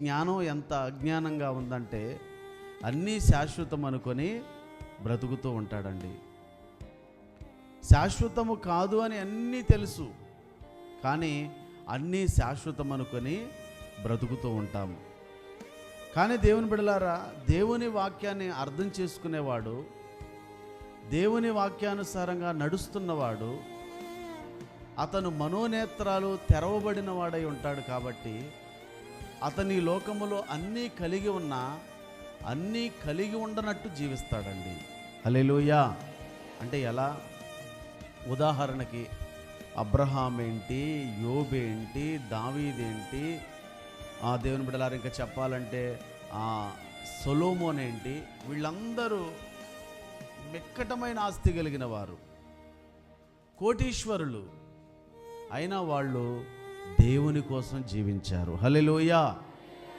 జ్ఞానం ఎంత అజ్ఞానంగా ఉందంటే అన్నీ శాశ్వతం అనుకొని బ్రతుకుతూ ఉంటాడండి. శాశ్వతము కాదు అని అన్నీ తెలుసు, కానీ అన్నీ శాశ్వతం అనుకొని బ్రతుకుతూ ఉంటాము. కానీ దేవుని బిడ్డలారా, దేవుని వాక్యాన్ని అర్థం చేసుకునేవాడు, దేవుని వాక్యానుసారంగా నడుస్తున్నవాడు, అతను మనోనేత్రాలు తెరవబడిన వాడై ఉంటాడు. కాబట్టి అతని లోకములో అన్నీ కలిగి ఉన్నా అన్నీ కలిగి ఉండనట్టు జీవిస్తాడండి. హల్లెలూయా. అంటే ఎలా? ఉదాహరణకి అబ్రహాం ఏంటి, యోబు ఏంటి, దావీదేంటి, దేవుని బిడ్డలారా ఇంకా చెప్పాలంటే సొలొమోన్ ఏంటి, వీళ్ళందరూ మిక్కటమైన ఆస్తి కలిగిన వారు, కోటీశ్వరులు. అయినా వాళ్ళు దేవుని కోసం జీవించారు. హల్లెలూయా.